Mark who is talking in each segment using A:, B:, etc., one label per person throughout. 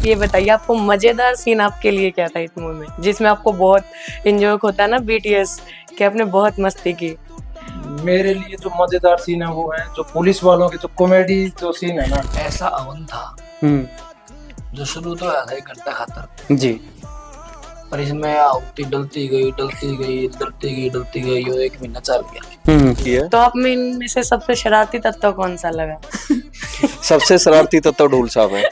A: आप ये बताइए, आपको मजेदार सीन आपके लिए क्या था इस मूवी में, जिसमें आपको बहुत एंजॉय होता है ना बीटीएस, कि आपने बहुत मस्ती की?
B: मेरे लिए जो मजेदार सीन है वो है जो पुलिस वालों के जो कॉमेडी जो सीन है ना।
C: ऐसा अवन था जो शुरू तो आया था 1 घंटा खातर
D: जी।
C: पर इसमें आहुति डलती गई और 1 महीना चल गया।
A: तो आप में इनमें से सबसे शरारती तत्व कौन सा लगा?
E: सबसे शरारती तत्व ढूल साहब है।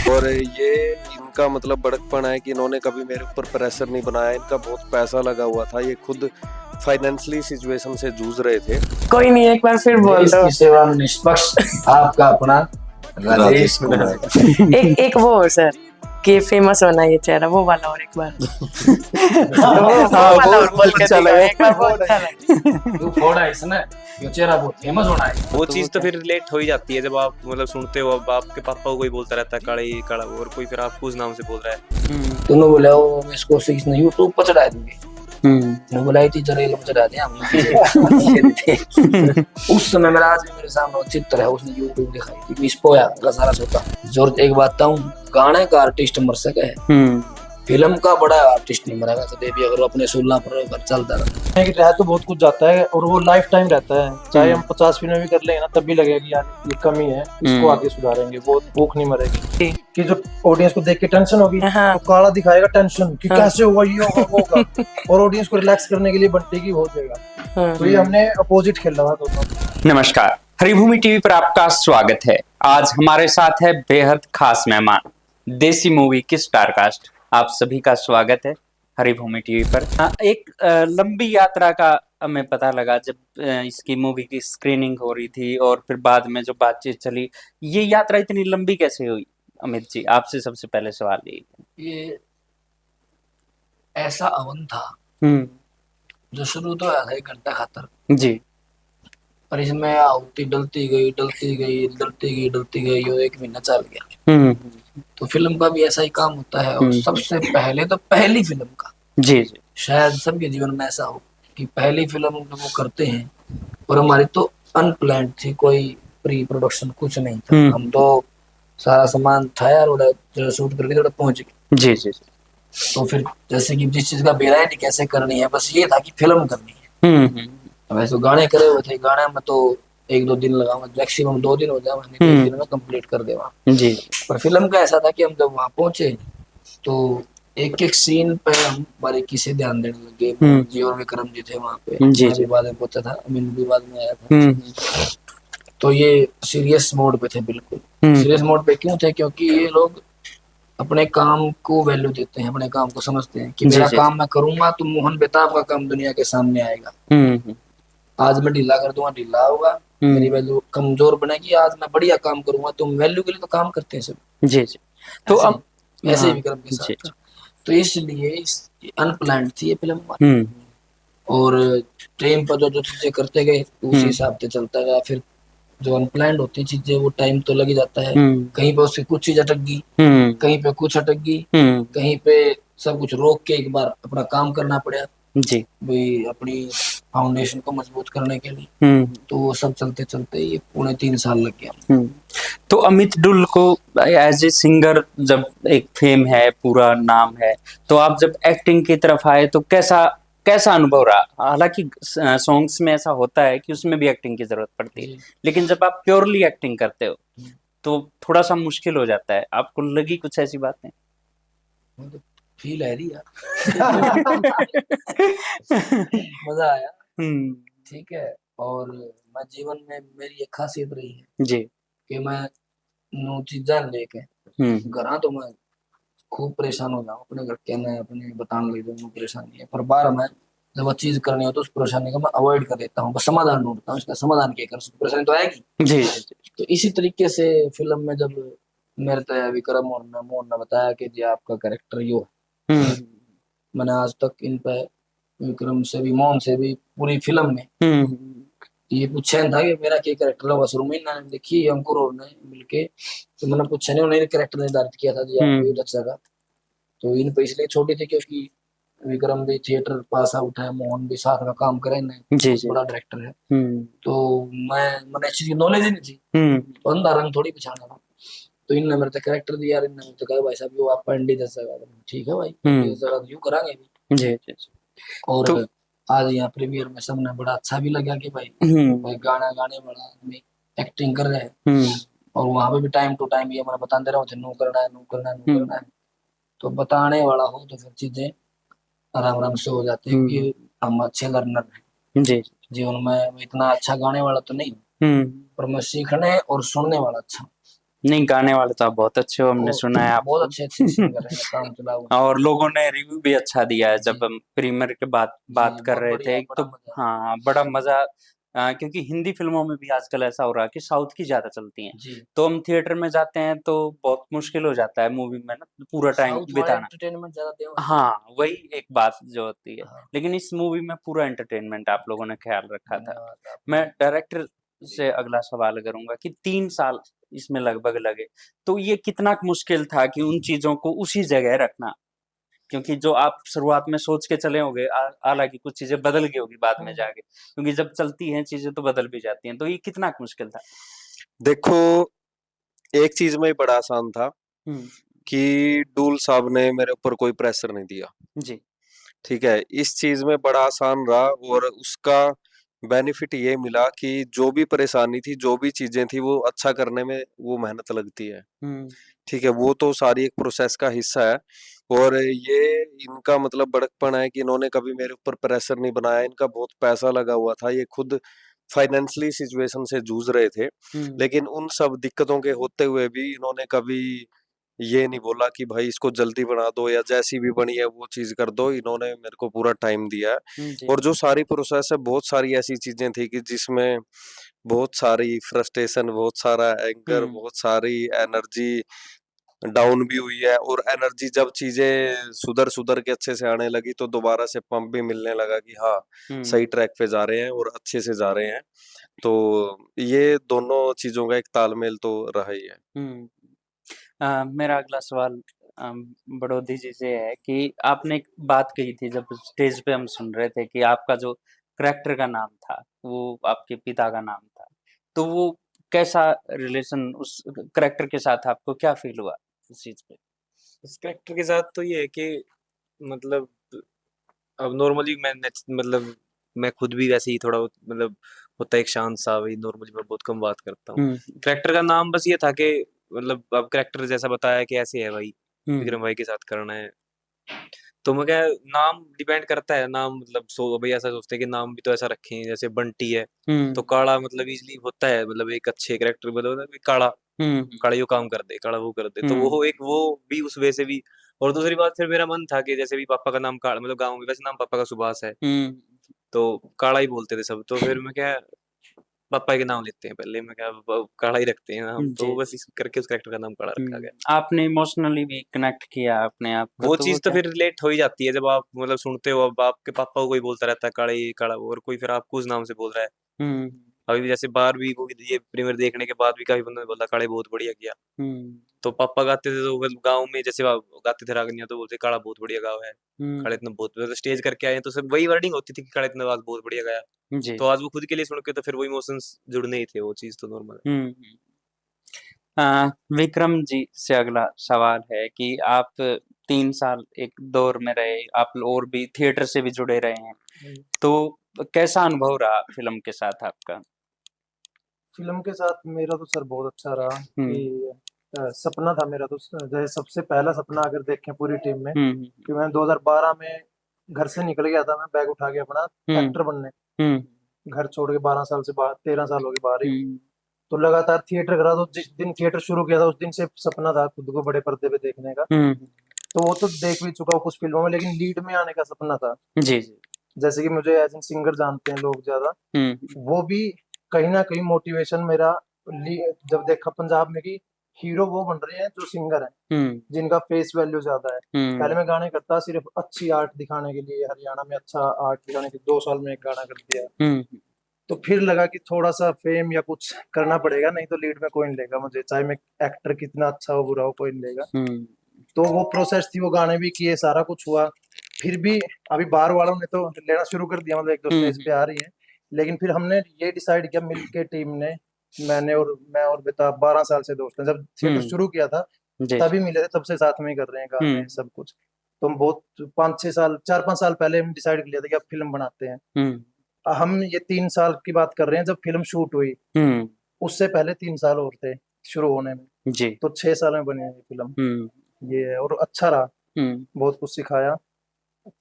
E: और ये इनका मतलब बड़कपन है कि इन्होंने कभी मेरे ऊपर प्रेशर नहीं बनाया। इनका बहुत पैसा लगा हुआ था, ये खुद फाइनेंशियली सिचुएशन से जूझ रहे थे।
A: कोई नहीं, एक बार फिर बोल दो।
C: इसकी सेवा में निष्पक्ष आपका अपना राजेश कुमार।
A: एक वो हो सर कि फेमस होना ये चेहरा, वो वाला और एक बार।
D: वो
A: वाला और बोल के
D: अच्छा
A: दिखाओ,
D: लगा।
A: एक बार बहुत अच्छा लगा।
C: जो फोड़ा है इसने, ये चेहरा बहुत फेमस होना है।
F: वो चीज तो फिर रिलेट हो ही जाती है जब आप मतलब सुनते हो। अब आपके पापा को कोई बोलता रहता है काड़ा ये काड़ा, और कोई फिर आपको उस नाम से बोल रहा है।
C: दोनों बोले वो इसको इसने यूट्यूब पर चढ़ा दूंगी। मैं बोला थी जरेल पर चढ़ा दिया हमने। उस समय मेरा आज भी मेरे सामने चित्र है, उसने यूट्यूब दिखाई थी इसपोया का सारा सोता। जरूरत एक बात बताऊं, गाने का आर्टिस्ट मर सके है, फिल्म का बड़ा आर्टिस्ट नहीं मरेगा कभी भी अगर वो अपने सुलना पर चलता रहा।
B: रह तो बहुत कुछ जाता है और वो लाइफ टाइम रहता है, चाहे हम 50 फिल्में भी कर लेंगे ना तब भी लगेगा कि यार ये कमी है, इसको आगे सुधारेंगे, वो भूख नहीं मरेगी। कि जो ऑडियंस को देख के टेंशन होगी तो काला दिखाएगा टेंशन कि कैसे होगा, ये होगा वो होगा, और ऑडियंस को रिलैक्स करने के लिए बंटे की हो जाएगा। तो ये हमने अपोजिट खेल रहा दोनों।
D: नमस्कार, हरिभूमि टीवी पर आपका स्वागत है। आज हमारे साथ है बेहद खास मेहमान, देसी मूवी की स्टारकास्ट। आप सभी का स्वागत है हरिभूमि टीवी पर। एक लंबी यात्रा का हमें पता लगा जब इसकी मूवी की स्क्रीनिंग हो रही थी और फिर बाद में जो बातचीत चली। ये यात्रा इतनी लंबी कैसे हुई? अमित जी, आपसे सबसे पहले सवाल
C: ये ऐसा अवन था जो शुरू तो आया था 1 घंटा खातर
D: जी,
C: पर इसमें आहुति डलती गई और 1 महीना चल गया। तो फिल्म का भी ऐसा ही काम होता है। और सबसे पहले तो पहली फिल्म का
D: जी जी,
C: शायद सबके जीवन में ऐसा हो कि पहली फिल्म जब वो करते हैं, और हमारी तो अनप्लान्ड थी, कोई प्री प्रोडक्शन कुछ नहीं था। हम तो सारा सामान था यार, और शूट करके थोड़ा पहुंच गए।
D: जी जी,
C: तो फिर जैसे कि जिस चीज का बेरा नहीं कैसे करनी है, बस ये था कि फिल्म करनी है। वैसे तो गाने करे हुए थे, गाने में तो 1-2 दिन लगाऊंगा, मैक्सिमम 2 दिन हो जाए, मैंने 1 दिन में कंप्लीट कर देवा
D: जी।
C: पर फिल्म का ऐसा था कि हम जब वहां पहुंचे तो एक एक सीन पे हम बारीकी से ध्यान देने लगे। जी और विक्रम जी थे वहां पे, मैं भी बाद में पहुंचा था, अमीन भी बाद में आया था। तो ये सीरियस मोड पे थे, बिल्कुल सीरियस मोड पे। क्यों थे? क्योंकि ये लोग अपने काम को वैल्यू देते हैं, अपने काम को समझते हैं कि मेरा काम मैं करूंगा तो मोहन बेताब का काम दुनिया के सामने आएगा। आज मैं ढीला कर दूंगा, ढीला होगा, मेरी वैल्यू कमजोर बनेगी। आज मैं बढ़िया काम करूंगा, तो वैल्यू के लिए तो काम करते हैं सब।
D: जी जी। तो अब
C: ऐसे ही विक्रम के साथ। तो इसलिए अनप्लान्ड थी ये फिल्म। और टाइम पर जो चीजें करते गए उसी हिसाब से चलता गया। फिर जो अनप्लान्ड होती चीजें वो टाइम तो लग ही जाता है। कहीं पे उसकी कुछ चीज अटक गई, कहीं पे कुछ अटक गई, कहीं पे सब कुछ रोक के एक बार अपना काम करना पड़ा
D: जी,
C: भाई, अपनी फाउंडेशन को मजबूत करने के लिए। तो वो सब चलते चलते ये 3.5 साल लग गया।
D: तो अमित डुल को एज ए सिंगर जब एक फेम है, पूरा नाम है, तो आप जब एक्टिंग की तरफ आए तो कैसा अनुभव रहा? हालांकि सॉन्ग्स में ऐसा होता है कि उसमें भी एक्टिंग की जरूरत पड़ती है, लेकिन जब आप प्योरली एक्टिंग करते हो तो थोड़ा सा मुश्किल हो जाता है। आपको लगी कुछ ऐसी बातें?
C: फील है रही मजा आया। ठीक है। और मैं जीवन में मेरी एक खासियत रही है
D: जी
C: कि मैं नो चीजा लेके घर तो मैं खूब परेशान हो जाऊँ, अपने घर के मैं अपने बताने लग जाऊँ परेशानी है। पर बार मैं जब चीज करनी हो तो उस परेशानी को मैं अवॉइड कर देता हूँ, बस समाधान ढूंढता हूँ। इसका समाधान क्या कर सकते, परेशानी तो आएगी।
D: जी।
C: तो इसी तरीके से फिल्म में जब मेरे तय विक्रम और मोहन ने बताया कि जी आपका कैरेक्टर यो है, मैंने आज तक इन पे विक्रम से भी मोहन से भी पूरी फिल्म में ये पूछा था कि मेरा क्या कैरेक्टर होगा। शुरू में ना देखी अंकुर और ने मिलके, तो मैंने पूछा नहीं, उन्होंने कैरेक्टर निर्धारित किया था जी आप ये अच्छा का। तो इन पे इसलिए छोटी थी क्योंकि विक्रम भी थिएटर पास आउट है, मोहन भी साथ में काम करे ना, बड़ा डायरेक्टर है। तो मैंने इस चीज की नॉलेज ही नहीं थी, तो अंधा रंग थोड़ी पहचाना था। तो इनने मेरे को कैरेक्टर दिया यार, इनने मुझे कहा भाई साहब यो आप पंडित है सर। ठीक है भाई, पंडित सर यूं करांगे भी।
D: जी जी जी।
C: और
D: तो
C: आज यहाँ प्रीमियर में सबने बड़ा अच्छा भी लगा कि भाई भाई गाना गाने वाला आदमी एक्टिंग कर रहे हैं। और वहां पे भी टाइम टू टाइम ये मैंने बताते रहे थे, नो करना है, नो करना है, नो करना है। तो बताने वाला हो तो फिर चीजें आराम आराम से हो जाती है, क्योंकि हम अच्छे लर्नर हैं।
D: जी
C: जीवन में मैं इतना अच्छा गाने वाला तो नहीं हूँ, पर मैं सीखने और सुनने वाला अच्छा हूँ।
D: नहीं, गाने वाले तो आप बहुत अच्छे हो, हमने
C: और
D: सुना है
C: बहुत
D: आपको।
C: अच्छे अच्छे सिंगर हैं, काम चलाओ।
D: और लोगों ने रिव्यू भी अच्छा दिया है जब
C: जी
D: हम प्रीमियर के बात
C: जी,
D: बात कर
C: बहुत
D: रहे थे।
C: बढ़िया,
D: एक तो
C: बड़ा मजा।
D: हाँ, बड़ा मजा। क्योंकि हिंदी फिल्मों में भी आजकल ऐसा हो रहा है कि साउथ की ज्यादा चलती हैं,
C: जी,
D: तो हम थिएटर में जाते हैं तो बहुत मुश्किल हो जाता है मूवी में ना पूरा टाइम
C: साउथ वाले
D: बिताना।
C: एंटरटेनमेंट ज्यादा दे रहे हैं।
D: हाँ, वही एक बात जो होती है।
C: हाँ,
D: लेकिन इस मूवी में पूरा एंटरटेनमेंट आप लोगों ने ख्याल रखा था।
C: धन्यवाद
D: मैं
C: आपका।
D: डायरेक्टर से अगला सवाल करूंगा कि 3 साल इसमें लगभग लगे, तो ये कितना मुश्किल था कि उन चीजों को उसी जगह रखना, क्योंकि जो आप शुरुआत में सोच के चले होंगे, हालांकि कुछ चीजें बदल गई होगी बाद में जाके, क्योंकि जब चलती हैं चीजें तो बदल भी जाती हैं, तो ये कितना मुश्किल था?
E: देखो, एक चीज में बड़ा आसान था
D: हम्म।
E: कि डूल साहब ने मेरे ऊपर कोई प्रेशर नहीं दिया।
D: जी।
E: ठीक है, इस चीज में बड़ा आसान रहा, और उसका बेनिफिट ये मिला कि जो भी परेशानी थी, जो भी चीजें थी, वो अच्छा करने में वो मेहनत लगती है।
D: हम्म।
E: ठीक है, वो तो सारी एक प्रोसेस का हिस्सा है। और ये इनका मतलब बड़कपन है कि इन्होंने कभी मेरे ऊपर प्रेशर नहीं बनाया। इनका बहुत पैसा लगा हुआ था, ये खुद फाइनेंशियली सिचुएशन से जूझ रहे थे,
D: हम्म।
E: लेकिन उन सब दिक्कतों के होते हुए भी इन्होंने कभी ये नहीं बोला कि भाई इसको जल्दी बना दो या जैसी भी बनी है वो चीज कर दो। इन्होंने मेरे को पूरा टाइम दिया है।
D: जी।
E: और जो सारी प्रोसेस है, बहुत सारी ऐसी चीजें थी कि जिसमें बहुत सारी फ्रस्ट्रेशन, बहुत सारा एंगर,
D: हम्म।
E: बहुत सारी एनर्जी डाउन भी हुई है। और एनर्जी जब चीजें सुधर सुधर के अच्छे से आने लगी तो दोबारा से पंप भी मिलने लगा कि हाँ,
D: हम्म।
E: सही ट्रैक पे जा रहे हैं और अच्छे से जा रहे हैं। तो ये दोनों चीजों का एक तालमेल तो रहा ही है।
D: हम्म। मेरा अगला सवाल बड़ौदी जी से है कि आपने एक बात कही थी जब स्टेज पे हम सुन रहे थे कि आपका जो करैक्टर का नाम था वो आपके पिता का नाम था, तो वो कैसा रिलेशन उस करैक्टर के साथ आपको क्या फील हुआ इस चीज पे?
F: इस कैरेक्टर के साथ तो ये है कि मतलब अब नॉर्मली मतलब मैं खुद भी वैसे ही थोड़ा मतलब होता है एक शांत सा, वही नॉर्मली मैं बहुत कम बात करता हूँ।
D: हम्म।
F: कैरेक्टर का नाम बस ये था कि मतलब अब कैरेक्टर जैसा बताया कि ऐसे है भाई,
D: हम्म।
F: विक्रम भाई के साथ करना है। तो मैं क्या, नाम डिपेंड करता है। नाम मतलब भाई ऐसा सोचते हैं कि नाम भी तो ऐसा रखें, जैसे बंटी है तो
D: हम्म।
F: काला मतलब इजली होता है, मतलब एक अच्छे कैरेक्टर मतलब काला,
D: हम्म।
F: काला यो काम कर दे, काला वो कर दे, तो
D: हम्म।
F: वो एक वो भी उस वजह से भी। और दूसरी बात फिर मेरा मन था कि जैसे भी पापा का नाम काला, मतलब गाँव में वैसे नाम पापा का सुभाष है,
D: हम्म।
F: तो काला ही बोलते थे सब। तो फिर मैं क्या, पापा के नाम लेते हैं पहले, मैं क्या काला ही रखते हैं नाम, तो
D: जी।
F: बस इस करके उस कैरेक्टर का नाम काला रखा गया।
D: आपने इमोशनली भी कनेक्ट किया अपने आप को,
F: वो
D: तो वो
F: चीज तो
D: क्या?
F: फिर रिलेट हो ही जाती है जब आप मतलब सुनते हो, अब आपके पापा को कोई बोलता रहता है काला ये काला वो, और कोई फिर आपको उस नाम से बोल रहा है।
D: हम्म।
F: अभी भी जैसे बाहर भी वो ये प्रीमियर देखने के बाद भी काफी बंदों ने बोला काले बहुत बढ़िया किया।
D: हम्म।
F: तो पापा गाते थे तो गाँव में जैसे गाते थे रागनियां, तो बोलते काला बहुत बढ़िया गाँव है,
D: हम्म।
F: काले इतना बहुत मतलब स्टेज करके आए हैं, तो सब वही वर्डिंग होती थी कि काले इतना आज बहुत बढ़िया गाया।
D: जी।
F: तो आज वो खुद के लिए सुन के तो फिर वो इमोशंस जुड़ने ही थे, वो चीज तो नॉर्मल है।
D: हम्म। विक्रम जी से अगला सवाल है कि आप 3 साल एक दौर में रहे, आप और भी थिएटर से भी जुड़े रहे हैं, तो कैसा अनुभव रहा फिल्म के साथ आपका?
B: फिल्म के साथ मेरा तो सर बहुत अच्छा रहा
D: हम्म।
B: कि सपना था मेरा तो, जैसे सबसे पहला सपना अगर देखें पूरी टीम में,
D: हम्म।
B: कि मैं 2012 में घर से निकल गया था, मैं बैग उठा के अपना
D: हम्म।
B: एक्टर बनने,
D: हम्म।
B: घर छोड़ के 12 साल से बाहर, 13 साल हो गए बाहर ही हूँ।
D: हम्म।
B: तो लगातार थिएटर करा, तो जिस दिन थिएटर शुरू किया था उस दिन से सपना था खुद को बड़े पर्दे पे देखने का।
D: हम्म।
B: तो वो तो देख भी चुका हूँ कुछ फिल्मों में, लेकिन लीड में आने का सपना था।
D: जी जी।
B: जैसे कि मुझे एज एन सिंगर जानते हैं लोग ज्यादा,
D: हम्म।
B: वो भी कहीं ना कहीं मोटिवेशन मेरा जब देखा पंजाब में कि हीरो वो बन रहे हैं जो सिंगर हैं,
D: हम्म।
B: जिनका फेस वैल्यू ज्यादा है।
D: हम्म।
B: पहले मैं गाने करता सिर्फ अच्छी आर्ट दिखाने के लिए, हरियाणा में अच्छा आर्ट दिखाने के लिए 2 साल में एक गाना कर दिया।
D: हम्म।
B: तो फिर लगा कि थोड़ा सा फेम या कुछ करना पड़ेगा, नहीं तो लीड में कोई नहीं लेगा मुझे, चाहे मैं एक्टर कितना अच्छा हो बुरा हो, कोई नहीं लेगा।
D: हम्म।
B: तो वो प्रोसेस थी, वो गाने भी किए, सारा कुछ हुआ। फिर भी अभी बाहर वालों ने तो लेना शुरू कर दिया, मतलब एक दो स्टेज पे आ रही है। लेकिन फिर हमने ये डिसाइड किया मिल के टीम ने मैं और बेताब 12 साल से दोस्त हैं। जब थिएटर शुरू किया था
D: जी
B: तभी मिले थे, तब से साथ में ही कर रहे हैं गाने सब कुछ। तो हम बहुत 5-6 साल 4-5 साल पहले हम डिसाइड किया था कि अब फिल्म बनाते हैं। हम ये 3 साल की बात कर रहे हैं जब फिल्म शूट हुई, उससे पहले 3 साल और थे शुरू होने में।
D: जी
B: तो 6 साल में बनी है ये फिल्म। ये है, और अच्छा रहा, बहुत कुछ सिखाया।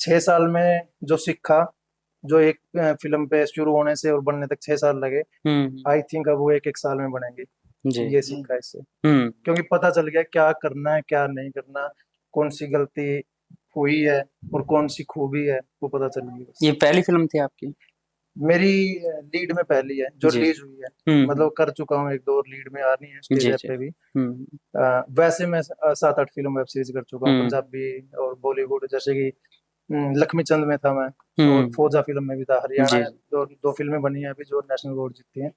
B: 6 साल में जो सीखा, जो एक फिल्म पे शुरू होने से और बनने तक 6 साल लगे, आई थिंक अब वो एक साल में बनेंगे। ये सीखा इससे, क्योंकि पता चल गया क्या करना है क्या नहीं करना, कौन सी गलती हुई है और कौन सी खूबी है, वो पता चल गई।
D: ये पहली फिल्म थी आपकी?
B: मेरी लीड में पहली है जो रिलीज हुई है। मतलब कर चुका हूँ 1-2 और लीड में आ रही है स्टेज पे भी। वैसे मैं 7-8 फिल्म वेब सीरीज कर चुका हूँ, पंजाबी और बॉलीवुड, जैसे कि लक्ष्मी चंद में था मैं, और फौजा फिल्म में भी था। हरियाणा दो फिल्में बनी है अभी जो नेशनल अवार्ड जीती हैं,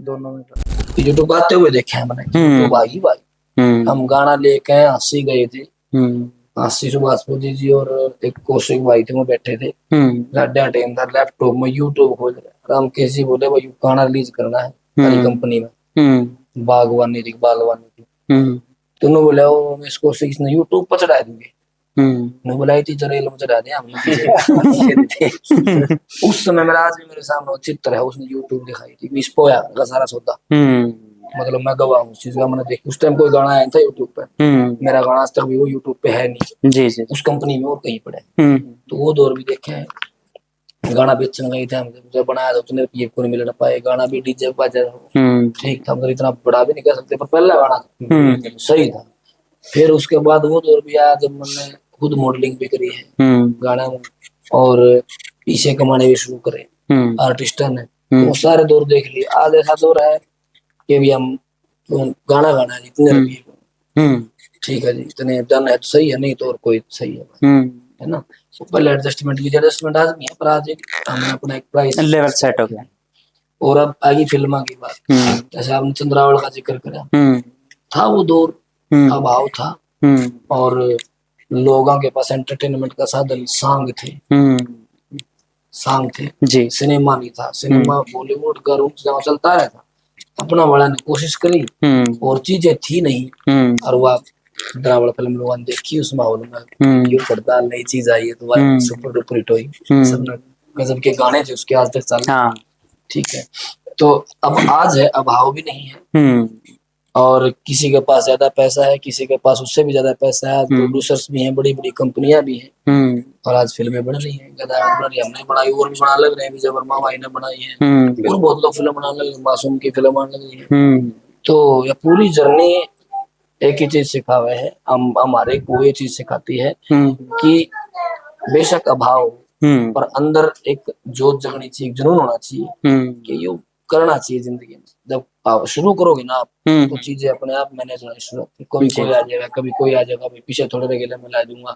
B: दोनों में था।
C: यूट्यूब आते हुए देखे हैं मैंने, तो भाई हम गाना लेके हंसी गए थे। आशीष सुभाषपुरी जी और एक कौशिक भाई थे, वो बैठे थे। लाड्डा टाइम था, लैपटॉप में यूट्यूब खोल रहे, राम केसी बोले भाई गाना रिलीज करना है हमारी कंपनी में, बागवानी थी बागवानी थी। तो उन्होंने बोला वो इसको ने यूट्यूब पर चढ़ा दूंगे। उन्होंने बोला थी चरेल में चढ़ा दिया हमने। उस समय मेरा आज भी मेरे सामने चित्र है, उसने यूट्यूब दिखाई थी, मिस पोया का सारा सौदा। मतलब मैं गवाह हूँ उस चीज का। मैंने देखा उस टाइम कोई गाना आया था यूट्यूब पे, मेरा गाना आज तक भी वो यूट्यूब पे है नहीं। जी उस कंपनी में और कहीं पड़े। तो वो दौर भी देखे हैं। गाना बेचने गए थे हम, जब बनाया था उसने पीएफ को नहीं मिलना पाए, गाना भी डीजे बाजा ठीक था, मतलब इतना बड़ा भी नहीं कह सकते, पर पहला गाना सही था। फिर उसके बाद वो दौर भी आया जब मैंने खुद मॉडलिंग भी करी है गाना में, और पैसे कमाने भी शुरू करे आर्टिस्टा ने। तो वो सारे दौर देख लिए। आज ऐसा दौर है कि भी हम गाना गाना है जितने रुपये ठीक है जी, इतने डन है तो सही है, नहीं तो और कोई सही है ना। तो पहले एडजस्टमेंट की, एडजस्टमेंट आज भी है, पर आज एक हमने अपना एक प्राइस
D: लेवल सेट हो गया।
C: और अब आगे फिल्म की बात, जैसे आपने चंद्रावल का जिक्र करा, था वो दौर, अभाव था, और लोगों के पास एंटरटेनमेंट का साधन सॉन्ग थे जी, सिनेमा नहीं था। सिनेमा बॉलीवुड का रूप जहाँ चलता रहता, अपना वाला ने कोशिश करी और चीजें थी नहीं, और वह ड्रावल फिल्म लोगों ने देखी, उस माहौल में ये पड़ताल नई चीज आई है तो वह सुपर डुपर हिट हुई। सबने गजब के गाने थे उसके, आज तक चल ठीक है। तो अब आज है, अभाव भी नहीं है, और किसी के पास ज्यादा पैसा है, किसी के पास उससे भी ज्यादा पैसा है। प्रोड्यूसर्स भी हैं, बड़ी बड़ी कंपनियां भी हैं, और आज फिल्में बन रही हैं। गदार बन रही, हमने बनाई और भी बना लग रहे हैं, विजय वर्मा भाई ने बनाई है, और बहुत लोग फिल्म बनाने लगे, मासूम की फिल्म आने लगी है। तो ये पूरी जर्नी एक ही चीज सिखावे है, हमारे को ये चीज सिखाती है कि बेशक अभाव, पर अंदर एक जोत जगनी चाहिए, जुनून होना चाहिए कि यू करना चाहिए जिंदगी में। जब आप शुरू करोगे ना आप, तो चीजें अपने आप मैनेज होना शुरू होती है। कभी कोई आ जाएगा, कभी कोई आ जाएगा, भाई पीछे थोड़े रह गए मैं ला दूंगा,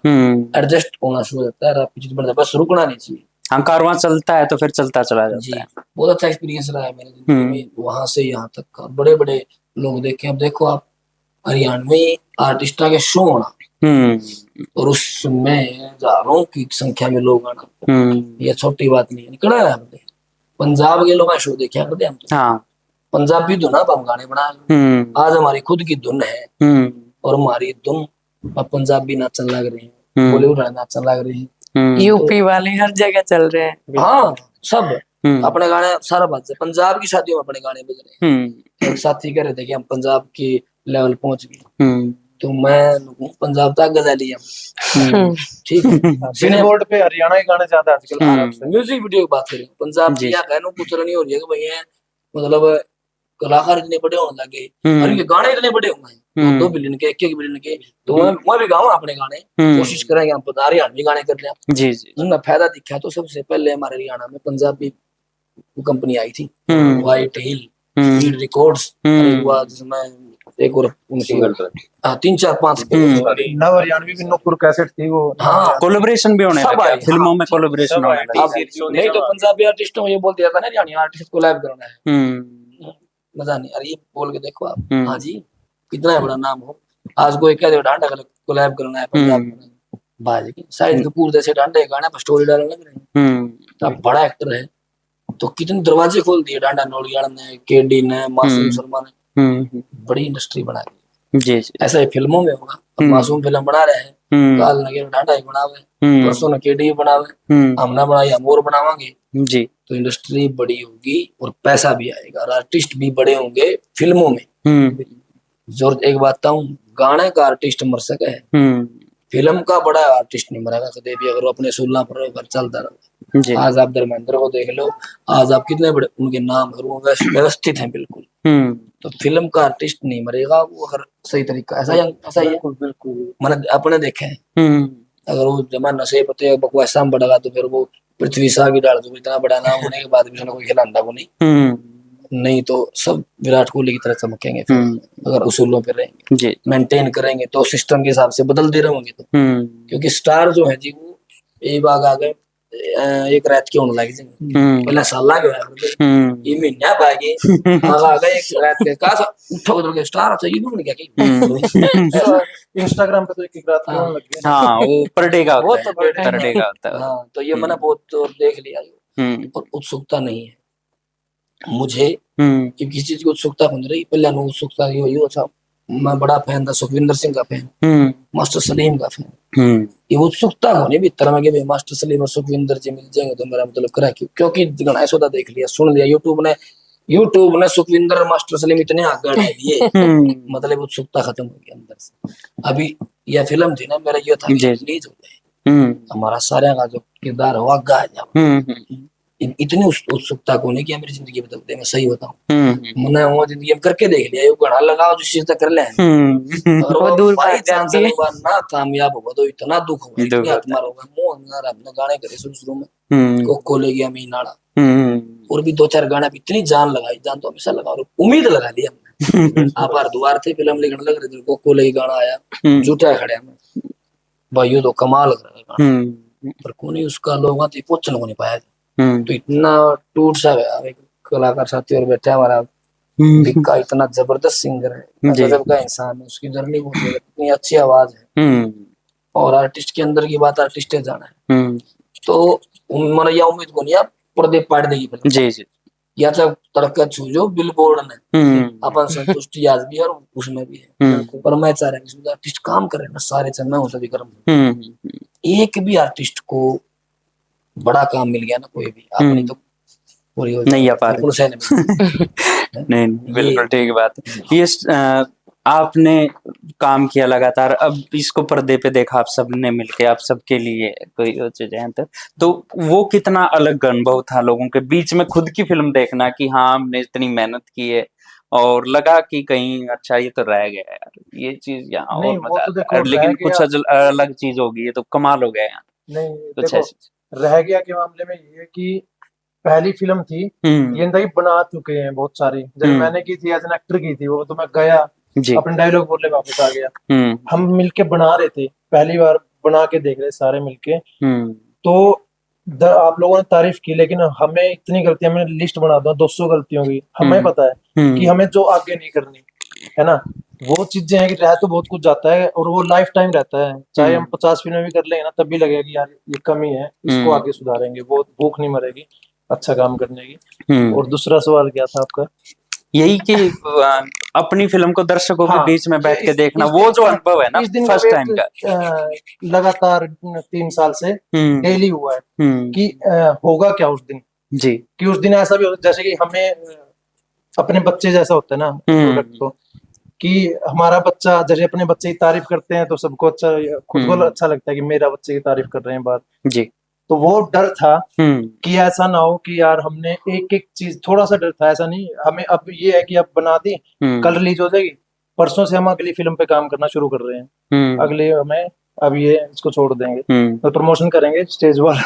C: एडजस्ट होना शुरू होता है। आप पीछे बढ़, बस रुकना नहीं चाहिए।
D: हाँ, कारवां चलता है तो फिर चलता चला जाता है।
C: बहुत अच्छा एक्सपीरियंस रहा है मेरे जिंदगी में, वहां से यहाँ तक का। बड़े बड़े लोग देखे, अब देखो आप हरियाणवी आर्टिस्टा के शो होना, और उसमें हजारों की संख्या में लोग आना, ये छोटी बात नहीं है। निकला है हमने पंजाब के लोग शो देखा करते हम तो। पंजाबी धुन अब हम गाने बनाए, आज हमारी खुद की धुन है, और हमारी धुन अब पंजाबी नाचन लग रहे हैं, बॉलीवुड नाचन लग रहे हैं,
A: यूपी वाले हर जगह चल रहे हैं।
C: हाँ, सब अपने गाने सारा बात है। पंजाब की शादियों में अपने गाने बज रहे हैं। एक साथी कह रहे थे कि हम पंजाब की लेवल पहुंच गए, तो मैं पंजाब तक गजाली हम ठीक है।
B: बिलबोर्ड पे हरियाणा के गाने ज्यादा आजकल।
C: म्यूजिक वीडियो की बात करें, पंजाब की या गानों कुछ नहीं हो रही है कि भैया मतलब कलाकार इतने बड़े होने लगे, और ये गाने इतने बड़े हो गए, 2 बिलियन के, 1 बिलियन के। तो मैं भी गाऊं अपने गाने, कोशिश करेंगे हम हरियाणवी गाने कर लें जी जी। उनमें फायदा दिखा तो सबसे पहले हमारे हरियाणा में पंजाबी कंपनी आई थी, व्हाइट हिल रिकॉर्ड्स, जिसमें एक और 3 4 5
B: नव हरियाणवी भी नुपुर कैसेट थी वो।
C: हाँ,
D: कोलैबोरेशन भी होने लगा, फिल्मों में कोलैबोरेशन होने लगा।
C: नहीं तो पंजाबी आर्टिस्टों ये बोल दिया था ना हरियाणवी आर्टिस्ट को लाइव करना है, मजा नहीं। अरे ये बोल के देखो आप, हाँ जी, कितना बड़ा नाम हो, आज कोई कह दे डांडा को लाइव करना है पंजाब में, बाजी की शाहिद कपूर जैसे डांडे गाने पर स्टोरी डालने लग रहे हैं। तो बड़ा एक्टर है, तो कितने दरवाजे खोल दिए डांडा नौलियाल ने, केडी ने, मासूम शर्मा ने, बड़ी इंडस्ट्री बना दी।
D: जी जी।
C: ऐसा ही फिल्मों में होगा। अब मासूम फिल्म बना रहे हैं, काल नगे डांडा ही बनावे, परसों न केडी ही बनावे, हमने बनाई हम और बनावांगे
D: जी।
C: तो इंडस्ट्री बड़ी होगी और पैसा भी आएगा और आर्टिस्ट भी बड़े होंगे फिल्मों में। जरूरत एक बात बताऊं, गाने का आर्टिस्ट मर सके है, फिल्म का बड़ा आर्टिस्ट नहीं मरेगा कभी भी, अगर वो अपने सुलना पर अगर चलता रहे। आज आप धर्मेंद्र को देख लो, आज आप कितने बड़े उनके नाम व्यवस्थित हैं बिल्कुल। तो फिल्म का आर्टिस्ट नहीं मरेगा वो अगर सही तरीका, ऐसा ही है। मैंने अपने देखे हैं, अगर वो जमा नशे पते बकवास में बढ़ेगा तो फिर वो पृथ्वी शाह की डाल दो, इतना बड़ा नाम होने के बाद भी उसने कोई खिलाता को नहीं तो सब विराट कोहली की तरह चमकेंगे फिर, अगर उसूलों पे रहेंगे, मेंटेन करेंगे तो सिस्टम के हिसाब से बदलते रहेंगे तो। क्योंकि स्टार जो है जी वो एक बाग आ गए एक रात की होने लगी पहले साल ये महीना पाएगी आ गए एक रात के कहा उठो उधर के स्टार चाहिए नहीं क्या कि
B: इंस्टाग्राम पे तो एक रात के होने लग गए।
D: हाँ वो पर डे का
C: वो
D: होता
C: तो
D: है, पर डे का होता है।
C: हाँ तो ये मैंने बहुत देख लिया और उत्सुकता नहीं है मुझे कि किसी चीज की उत्सुकता बन रही। पहले उत्सुकता यो अच्छा, मैं बड़ा फैन था सुखविंदर सिंह का फैन, मास्टर सलीम का फैन। ये उत्सुकता होनी भी तरह में कि मास्टर सलीम और सुखविंदर जी मिल जाएंगे तो मेरा मतलब करा क्यों, क्योंकि गणेश सौदा देख लिया सुन लिया यूट्यूब ने सुखविंदर और मास्टर सलीम इतने आगे बढ़ा दिए मतलब उत्सुकता खत्म हो गई अंदर से। अभी यह फिल्म थी ना, मेरा ये था रिलीज हो जाए, हमारा सारे का जो किरदार हुआ गा इतनी उत्सुकता को नहीं कि मेरी जिंदगी बदल दे। मैं सही बताऊं मैंने वो जिंदगी में करके देख लिया, ये गढ़ा लगाओ जिस चीज तक कर ले और वो दूर बाई चांस एक बार ना कामयाब होगा तो इतना दुख होगा, इतनी आत्मा होगा। मुंह अंदर अपने गाने करे शुरू में को ले गया मी नाड़ा और भी 2-4 गाने पे इतनी जान लगाई, जान तो हमेशा लगा और उम्मीद लगा ली हमने। आप हरिद्वार थे फिल्म लिखने लग रहे थे, को ले गाना आया झूठा खड़े में भाई तो कमाल लग रहा है गाना, पर कोई उसका लोग पूछने को नहीं पाया तो इतना टूट सा गया। एक कलाकार साथी और बैठा हमारा भिक्का, इतना जबरदस्त सिंगर है, गजब का इंसान है, उसकी जर्नी बहुत है, इतनी अच्छी आवाज है और आर्टिस्ट के अंदर की बात आर्टिस्ट जाना है तो मैंने यह उम्मीद को नहीं आप पर्दे पाड़ देगी फिल्म या जब तड़का छूजो बिलबोर्ड ने अपन संतुष्टि आज भी है और उसमें भी है। पर मैं चाह रहा हूँ आर्टिस्ट काम करे ना सारे चलना हो सभी कर्म, एक भी आर्टिस्ट को बड़ा काम मिल गया ना कोई भी अपनी तो पूरी हो
D: नहीं आ पा रही। नहीं बिल्कुल ठीक बात है। ये आपने काम किया लगातार, अब इसको पर्दे पे देखा आप सबने मिलके, आप सबके लिए कोई चीजें हैं तो वो कितना अलग अनुभव था लोगों के बीच में खुद की फिल्म देखना कि हाँ हमने इतनी मेहनत की है और लगा कि कहीं अच्छा ये तो रह गया यार, ये चीज यहाँ और मजा आता है, लेकिन कुछ अलग चीज होगी, ये तो कमाल हो गया यार।
B: नहीं देखो रह गया के मामले में ये कि पहली फिल्म थी ये बना चुके हैं बहुत सारी, जब मैंने की थी एज एन एक्टर की थी वो, तो मैं गया अपने डायलॉग बोलने वापस आ गया। हम मिलके बना रहे थे, पहली बार बना के देख रहे सारे मिलके, तो आप लोगों ने तारीफ की लेकिन हमें इतनी गलतियां, मैंने लिस्ट बना दूं 200 गलतियों की, हमें पता है कि हमें जो आगे नहीं करनी है ना, वो चीजें हैं कि रह तो बहुत कुछ जाता है और वो लाइफ टाइम रहता है, चाहे हम 50 फिल्में भी कर लेंगे ना तब भी लगेगा कि यार ये कमी है, इसको आगे सुधारेंगे, वो भूख नहीं मरेगी अच्छा काम करने की। और दूसरा सवाल क्या था आपका?
D: यही कि अपनी फिल्म को दर्शकों के बीच में बैठ के देखना, वो जो अनुभव है ना फर्स्ट टाइम का,
B: लगातार 3 साल से डेली हुआ है कि होगा क्या उस दिन
D: जी,
B: कि उस दिन ऐसा भी होता जैसे कि हमें अपने बच्चे जैसा होता है ना प्रोडक्ट तो, कि हमारा बच्चा जैसे अपने बच्चे की तारीफ करते हैं तो सबको अच्छा, खुद को अच्छा लगता है कि मेरा बच्चे की तारीफ कर रहे हैं बात
D: जी।
B: तो वो डर था कि ऐसा ना हो कि यार हमने एक एक चीज, थोड़ा सा डर था, ऐसा नहीं हमें, अब ये है कि अब बना दी कल रिलीज हो जाएगी, परसों से हम अगली फिल्म पे काम करना शुरू कर रहे हैं, अगले हमें अब ये इसको छोड़ देंगे तो प्रमोशन करेंगे स्टेज वाला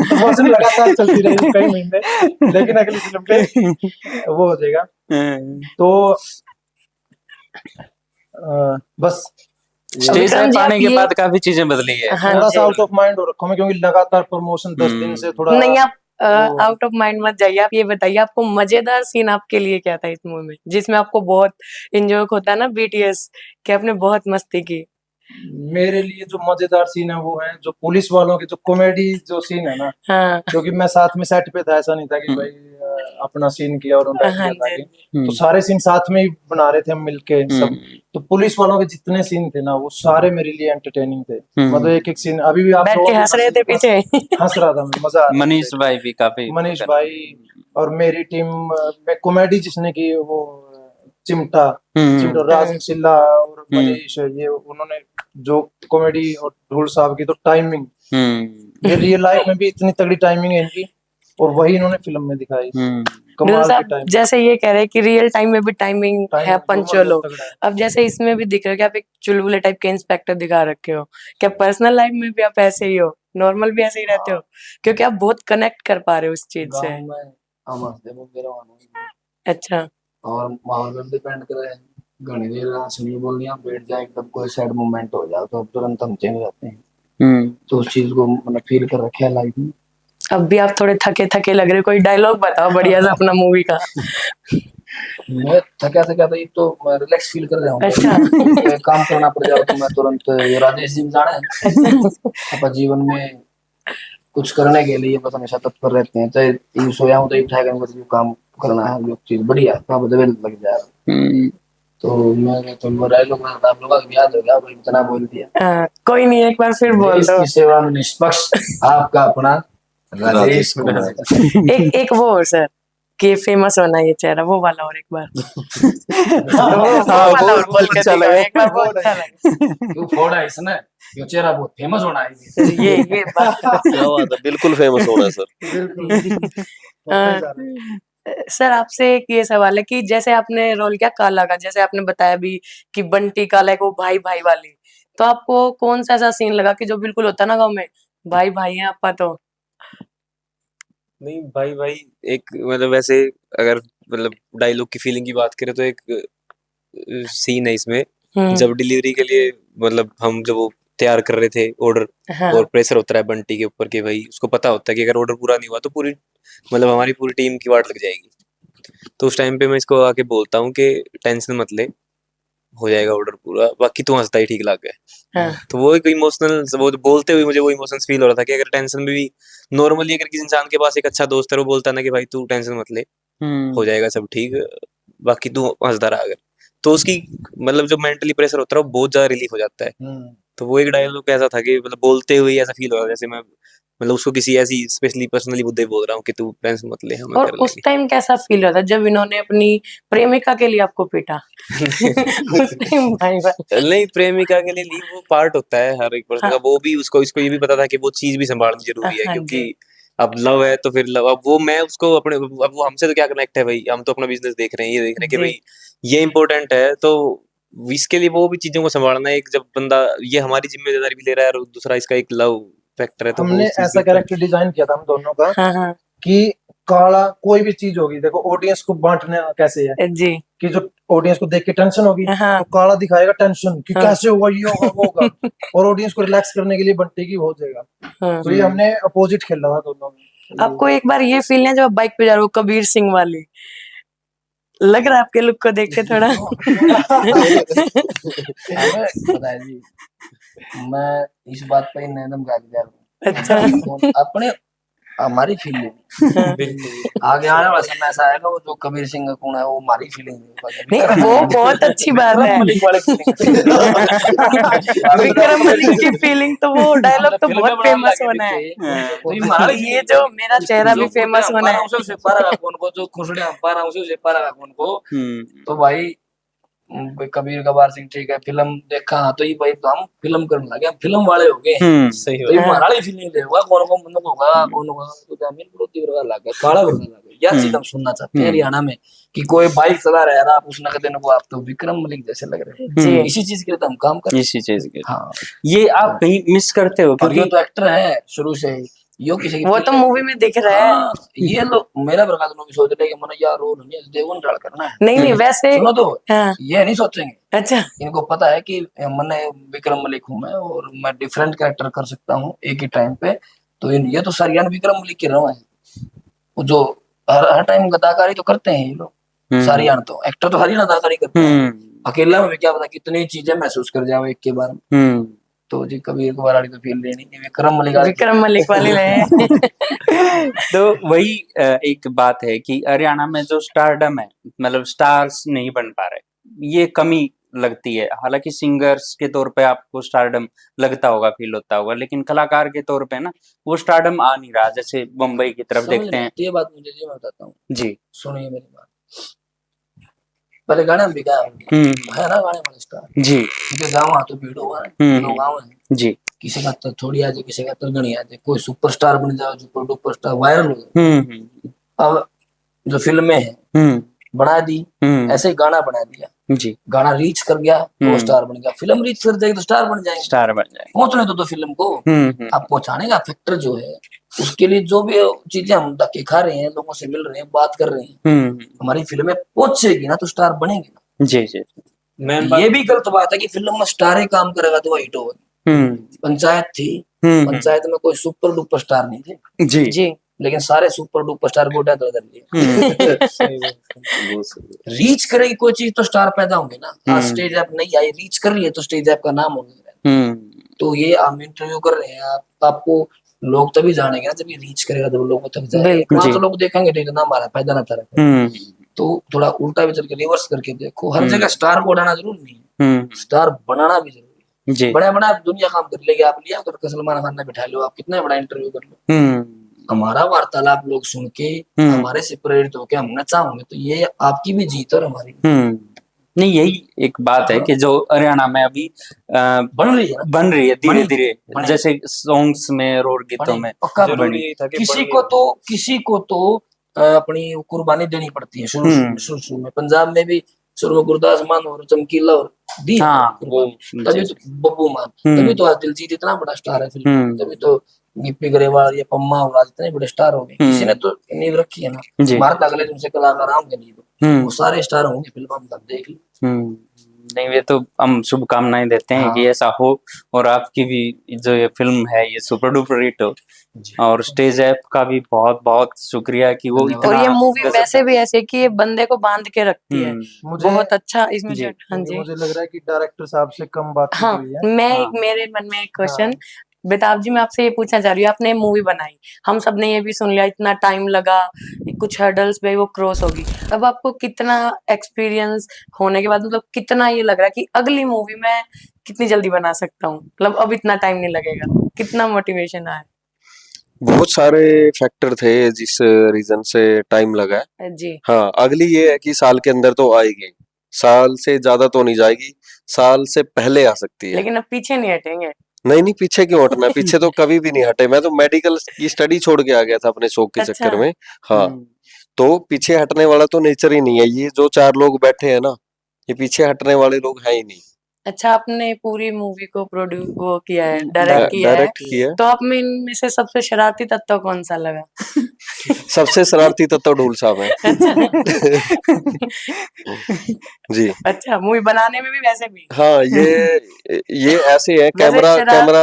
B: प्रमोशन लगातार चलती रहेगी कई महीने, लेकिन अगली फिल्म पे वो हो जाएगा। तो बस
D: स्टेज पे पाने के बाद काफी चीजें बदली है।
B: थोड़ा सा आउट ऑफ माइंड हो रखा मैं, क्योंकि लगातार प्रमोशन 10 दिन से थोड़ा
A: नहीं, आप आउट ऑफ माइंड मत जाइए। आप ये बताइए आपको मजेदार सीन आपके लिए क्या था इस मूवी में जिसमें आपको बहुत एंजॉय होता है ना, बीटीएस कि आपने बहुत मस्ती की?
B: मेरे लिए जो मजेदार सीन है वो है जो पुलिस वालों के जो कॉमेडी जो सीन है ना,
A: हाँ
B: क्योंकि मैं साथ में सेट पे था, ऐसा नहीं था कि भाई अपना सीन किया और उन्होंने
A: हाँ
B: किया था
A: जी
B: कि, तो सारे सीन साथ में ही बना रहे थे हम मिलके सब। तो पुलिस वालों के जितने सीन थे ना वो सारे मेरे लिए एंटरटेनिंग थे। मतलब एक एक सीन अभी भी आप
A: बैठ के
B: लोगों
A: हंस रहे थे पीछे।
B: हंस रहा था मैं, मजा आ रहा था
D: मनीष
B: मुझे।
D: भाई भी काफी
B: मनीष भाई और मेरी टीम में कॉमेडी जिसने की वो चिमटा चिमटा राज सिल्ला और मनीष, ये उन्होंने जो कॉमेडी और ढोल साहब की तो टाइमिंग, ये रियल लाइफ में भी इतनी तगड़ी टाइमिंग है इनकी और वही इन्होंने फिल्म में दिखाई।
A: ढोल
B: कमाल की
A: साहब
B: टाइमिंग,
A: जैसे ये कह रहे हैं कि रियल टाइम में भी टाइमिंग है पंचोलो,
B: तगड़ा है।
A: अब जैसे इसमें भी दिख रहे हो कि आप एक चुलबुले टाइप के इंस्पेक्टर दिखा रखे हो, क्या पर्सनल लाइफ में भी आप ऐसे ही हो, नॉर्मल भी ऐसे ही रहते हो? क्योंकि आप बहुत कनेक्ट कर पा रहे हो उस चीज से।
C: गाँव में हम हंसते बोलते रहो
A: अच्छा
C: और माहौल पर डिपेंड करे। घनी देर हंसनी बोलनी आप बैठ जाए एकदम कोई सैड मोमेंट हो जाए तो अब तुरंत हम चेंज हो जाते हैं। तो उस चीज को मतलब फील कर रखे है लाइफ में।
A: अब भी आप थोड़े थके थके लग रहे हो, कोई डायलॉग बताओ बढ़िया सा अपना मूवी का।
C: मैं थका थका तो ये तो मैं रिलैक्स फील कर रहा हूँ।
A: अच्छा
C: कोई काम करना पड़ जाए तो मैं तुरंत ये राजेश जी में जाना है। अपन जीवन में कुछ करने के लिए बस हमेशा तत्पर रहते हैं, चाहे यूं सोया हूं तो ये उठाएगा मुझे जो काम करना है जो चीज बढ़िया तो आप लग जाए। तो मैं तो वो डायलॉग आप लोगों को याद हो गया भाई, इतना बोल दिया।
A: कोई नहीं, एक बार फिर बोल दो।
C: इसकी सेवा में निष्पक्ष आपका अपना राजेश कुमार।
A: एक वो और सर कि फेमस होना ये चेहरा, वो वाला और एक बार। वो वाला और बोल के दिखाओ एक बार, बहुत अच्छा लगा।
C: क्यों फोड़ा इसने, ये चेहरा बहुत फेमस होना है।
A: ये बात
E: क्या बात है, बिल्कुल फेमस होना है सर।
A: सर आपसे एक ये सवाल है कि जैसे आपने रोल किया काला का, जैसे आपने बताया भी कि बंटी काला को भाई भाई वाली, तो आपको कौन सा ऐसा सीन लगा कि जो बिल्कुल होता ना गाँव में, भाई भाई हैं आपा तो?
F: नहीं भाई भाई एक मतलब वैसे अगर मतलब डायलॉग की फीलिंग की बात करें तो एक सीन है इसमें जब डिलीवरी के लिए मतलब हम जब वो तैयार कर रहे थे ऑर्डर,
A: हाँ
F: और प्रेशर होता है बंटी के ऊपर कि भाई उसको पता होता है कि अगर ऑर्डर पूरा नहीं हुआ तो पूरी मतलब हमारी पूरी टीम की वाट लग जाएगी। तो उस टाइम पे मैं इसको आके बोलता हूँ कि टेंशन मत ले, हो जाएगा ऑर्डर पूरा, बाकी तू हंसता ही ठीक लग गया।
A: हाँ
F: तो वो एक इमोशनल, वो बोलते हुए मुझे वो इमोशंस फील हो रहा था कि अगर टेंशन में भी नॉर्मली अगर किसी इंसान के पास एक अच्छा दोस्त है वो बोलता है ना कि भाई तू टेंशन मत ले, हो जाएगा सब ठीक, बाकी तू हंसता रहा अगर, तो उसकी मतलब जो मेंटली प्रेशर होता है वो बहुत ज्यादा रिलीफ हो जाता है। तो वो एक डायलॉग ऐसा था कि मतलब बोलते हुए ऐसा फील हो रहा था जैसे मैं मतलब उसको किसी ऐसी स्पेशली पर्सनली मुद्दे बोल रहा हूँ कि तू टेंशन मत ले, हम
A: और
F: कर
A: उस
F: लेंगे।
A: टाइम कैसा फील होता जब इन्होंने अपनी प्रेमिका के लिए आपको पीटा? उस टाइम भाई भाई
F: नहीं, प्रेमिका के लिए नहीं, वो पार्ट होता है हर एक पर्सन का, वो भी उसको इसको ये भी पता था कि वो चीज भी संभालनी जरूरी है,
A: हाँ
F: क्योंकि
A: जी
F: अब लव है तो फिर लव, अब वो मैं उसको अपने, अब वो हमसे तो क्या कनेक्ट है भाई, हम तो अपना बिजनेस देख रहे हैं, ये देख रहे हैं कि
A: जी
F: भाई ये इंपॉर्टेंट है, तो इसके लिए वो भी चीजों को संभालना है। एक जब बंदा ये हमारी जिम्मेदारी भी ले रहा है और दूसरा इसका एक लव फैक्टर है, तो वो
B: हमने
F: उस चीज
B: ऐसा
F: के ऊपर
B: कैरेक्टर डिजाइन किया था हम दोनों का
A: हाँ हाँ
B: कि काला कोई भी चीज होगी, देखो ऑडियंस को बांटना कैसे है
A: जी
B: कि जो ऑडियंस को देख के टेंशन होगी
A: हाँ
B: तो काला दिखाएगा टेंशन कि
A: हाँ।
B: कैसे होगा, ये होगा वो होगा, और ऑडियंस को रिलैक्स करने के लिए बंटी की हो जाएगा।
A: हाँ।
B: तो ये हमने अपोजिट खेला था दोनों में।
A: आपको एक बार ये फील है जब आप बाइक पे जा रहे हो कबीर सिंह वाली, लग रहा है आपके लुक को देख के थोड़ा?
C: हमें पता है जी, मैं इस बात पे एकदम गाली
A: अच्छा
C: अपने हमारी फीलिंग
F: बिल्कुल
C: आगे आने वाला समय ऐसा आएगा वो जो कबीर सिंह का कौन है वो हमारी फीलिंग
A: नहीं वो बहुत अच्छी बात है। विक्रम मलिक की फीलिंग तो वो डायलॉग तो बहुत फेमस होना है, ये जो मेरा चेहरा भी फेमस होना है।
C: जो खुशड़े हम पा रहा हूँ उसे पा रहा उनको, तो भाई कबीर कबार सिंह ठीक है, फिल्म देखा हाँ तो ये भाई तो हम फिल्म करने लगे, हम फिल्म वाले हो गए।
F: सही
C: तो ये
F: बात।
C: महाराणी फीलिंग देगा कौन को मन को होगा कौन होगा तो जमीन विरोधी वर्ग लगा काला वर्ग लगा, यह चीज हम सुनना चाहते हैं हरियाणा में कि कोई बाइक चला रहा है आप उस नगद देने को आप तो विक्रम मलिक जैसे लग रहे हैं, इसी चीज के लिए तो हम काम कर रहे हैं।
D: इसी चीज के
C: हाँ
D: ये आप कहीं मिस करते हो
C: और ये
D: क्योंकि
C: तो एक्टर है शुरू से ही, यो किसी की
A: वो तो मूवी में दिख रहा है।
C: हाँ, ये लोग मेरा प्रकाश लोग सोच रहे हैं कि मन यार रोल नहीं देवगन डाल करना है,
A: नहीं नहीं वैसे
C: सुनो तो
A: हाँ
C: ये नहीं सोचेंगे।
A: अच्छा
C: इनको पता है कि मैंने विक्रम मलिक हूँ मैं और मैं डिफरेंट कैरेक्टर कर सकता हूँ एक ही टाइम पे, तो ये तो सरियान विक्रम मलिक के रवा है, वो जो हर टाइम अदाकारी तो करते हैं ये लोग, सारियान तो एक्टर तो हरियाणा अदाकारी करते हैं, अकेला में क्या पता कितनी चीजें महसूस कर जाओ एक के बार में। तो जी कबीर कुमार वाली तो फील लेनी नहीं,
A: विक्रम मलिक वाली ले।
D: तो वही एक बात है कि हरियाणा में जो स्टारडम है, मतलब स्टार्स नहीं बन पा रहे, ये कमी लगती है। हालांकि सिंगर्स के तौर पे आपको स्टारडम लगता होगा, फील होता होगा, लेकिन कलाकार के तौर पे ना वो स्टारडम आ नहीं रहा। जैसे मुंबई की तरफ देखते हैं।
C: ये बात मुझे जी मैं बताता हूँ
D: जी,
C: सुनिए मेरी बात। पहले गाना भी गाया है ना, गाने वाले स्टार
D: जी,
C: गाँव तो भीड़ होगा, लोग गाँव है
D: जी,
C: किसी का तो थोड़ी आ जाए, किसी का तो गणी आ जाए, कोई सुपरस्टार बन जाए, सुपर डुपर स्टार वायरल हो जाए। अब जो फिल्में हैं बना दी, ऐसे ही गाना बना दिया
D: जी,
C: गाना रीच कर गया तो स्टार बन गया, फिल्म रीच कर जाएगी तो स्टार बन जाएंगे,
D: स्टार बन जाए।
C: पहुंचने तो फिल्म को। अब पहुंचाने का फैक्टर जो है, उसके लिए जो भी चीजें हम धक्के खा रहे हैं, लोगों से मिल रहे हैं, बात कर रहे हैं, हमारी फिल्में पहुंचेगी ना तो स्टार बनेंगे ना।
D: जी, जी,
C: ये भी गलत बात है कि फिल्म में स्टार ही काम करेगा तो हिट होगी। पंचायत थी, पंचायत में कोई सुपर डुपर स्टार नहीं थे
D: जी,
A: जी,
C: लेकिन सारे सुपर डुपर स्टार गोटा तो रीच करेगी कोई चीज तो स्टार पैदा होंगे ना। आज स्टेज ऐप नहीं आई, रीच कर रही है तो स्टेज ऐप का नाम हो गया। तो ये हम इंटरव्यू कर रहे हैं, आपको लोग तभी जानेंगे ना जब ये रीच करेगा, जब लोगों तक जाएगा। पांच लोग देखेंगे तो इतना हमारा पैदा ना था। तो थोड़ा उल्टा भी चल के रिवर्स करके देखो, हर जगह स्टार को उड़ाना जरूर नहीं है, स्टार बनाना भी जरूरी है। बड़ा बड़ा दुनिया काम कर लेगी, आप लिया कर सलमान खान ने बिठा लो, आप कितना बड़ा इंटरव्यू कर लो, हमारा वार्तालाप लोग सुन के हमारे से प्रेरित होकर हम नचा होंगे तो ये आपकी भी जीत और हमारी।
D: नहीं, यही एक बात है कि जो हरियाणा में अभी बन रही है धीरे धीरे, जैसे सॉन्ग्स में और गीतों में।
C: किसी को तो अपनी कुर्बानी देनी पड़ती है शुरू में। पंजाब में भी शुरू में गुरदास मान और चमकीला और दी, तभी तो बब्बू मान, तभी तो आज दिलजीत इतना बड़ा स्टार है फिल्म, तभी तो गिप्पी ग्रेवाल या पम्मा और आज इतने बड़े स्टार हो गए। किसी ने तो नींव रखी है ना, हमारे अगले दिन से कलाकार आएंगे नींव, वो सारे स्टार होंगे फिल्म हम तब देख ली।
D: नहीं, वे तो हम शुभकामनाएं देते हैं कि ऐसा हो, और आपकी भी जो ये फिल्म है ये सुपर डुपर हिट हो। और स्टेज ऐप का भी बहुत बहुत शुक्रिया कि वो इतना,
A: और ये मूवी वैसे भी ऐसे कि ये बंदे को बांध के रखती है, बहुत अच्छा इसमें। हाँ जी,
B: मुझे लग रहा है कि डायरेक्टर साहब से कम बात
A: हाँ,
B: हुई है।
A: मेरे मन में एक क्वेश्चन, बेताब जी मैं आपसे ये पूछना चाह रही हूँ, आपने मूवी बनाई, हम सब ने ये भी सुन लिया इतना टाइम लगा, कुछ हर्डल्स पे वो क्रॉस होगी, अब आपको कितना एक्सपीरियंस होने के बाद मतलब कितना ये लग रहा है कि अगली मूवी मैं कितनी जल्दी बना सकता हूँ, मतलब अब इतना टाइम नहीं लगेगा, कितना मोटिवेशन आया?
E: बहुत सारे फैक्टर थे जिस रीजन से टाइम लगा है
A: जी।
E: हाँ, अगली ये है कि साल के अंदर तो आएगी, साल से ज्यादा तो नहीं जाएगी, साल से पहले आ सकती है।
A: लेकिन अब पीछे नहीं हटेंगे।
E: नहीं, पीछे क्यों हटना, पीछे तो कभी भी नहीं हटे। मैं तो मेडिकल की स्टडी छोड़ के आ गया था अपने शौक के चक्कर में। हाँ, तो पीछे हटने वाला तो नेचर ही नहीं है। ये जो 4 लोग बैठे हैं ना, ये पीछे हटने वाले लोग हैं ही नहीं।
A: अच्छा, आपने पूरी मूवी को प्रोड्यूस वो किया है, डायरेक्ट किया है, तो आप में इनमें से सबसे शरारती तत्व कौन सा लगा?
E: सबसे शरारती तत्व ढूल साहब है। जी।
A: अच्छा, मूवी बनाने में भी वैसे भी?
E: हाँ, ये ऐसे है, कैमरा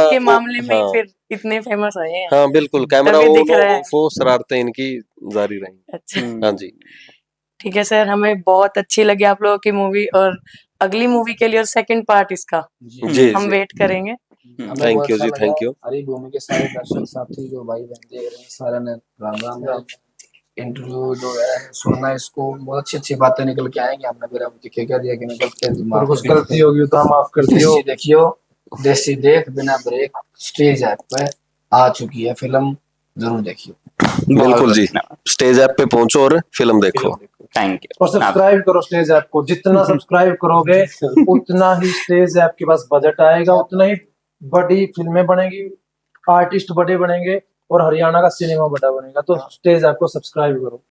A: के मामले में
E: हाँ,
A: फिर इतने फेमस है।
E: हाँ बिल्कुल, कैमरा वो शरारतें इनकी जारी रही।
A: अच्छा,
E: हाँ जी,
A: ठीक है सर, हमें बहुत अच्छी लगी आप लोगों की मूवी, और अगली मूवी के लिए और सेकंड पार्ट इसका
E: जी,
A: हम वेट करेंगे।
E: थैंक यू जी, थैंक यू।
C: हरी भूमि के सारे दर्शक साथी जो भाई बहन देख रहे हैं, सारे ने राम राम। इंटरव्यू जो है सुनना, इसको बहुत अच्छी अच्छी बातें निकल के आएंगी। हमने मेरा क्या दिया कि
B: कुछ गलती होगी तो हम माफ कर दियो।
C: देखियो देसी देख बिना ब्रेक स्टेज ऐप पे आ चुकी है फिल्म, जरूर देखियो।
E: बिल्कुल जी, स्टेज ऐप पे पहुंचो और फिल्म देखो।
D: Thank you.
B: और सब्सक्राइब करो स्टेज ऐप को, जितना सब्सक्राइब करोगे उतना ही स्टेज ऐप के पास बजट आएगा, उतना ही बड़ी फिल्में बनेगी, आर्टिस्ट बड़े बनेंगे और हरियाणा का सिनेमा बड़ा बनेगा। तो स्टेज ऐप को सब्सक्राइब करो।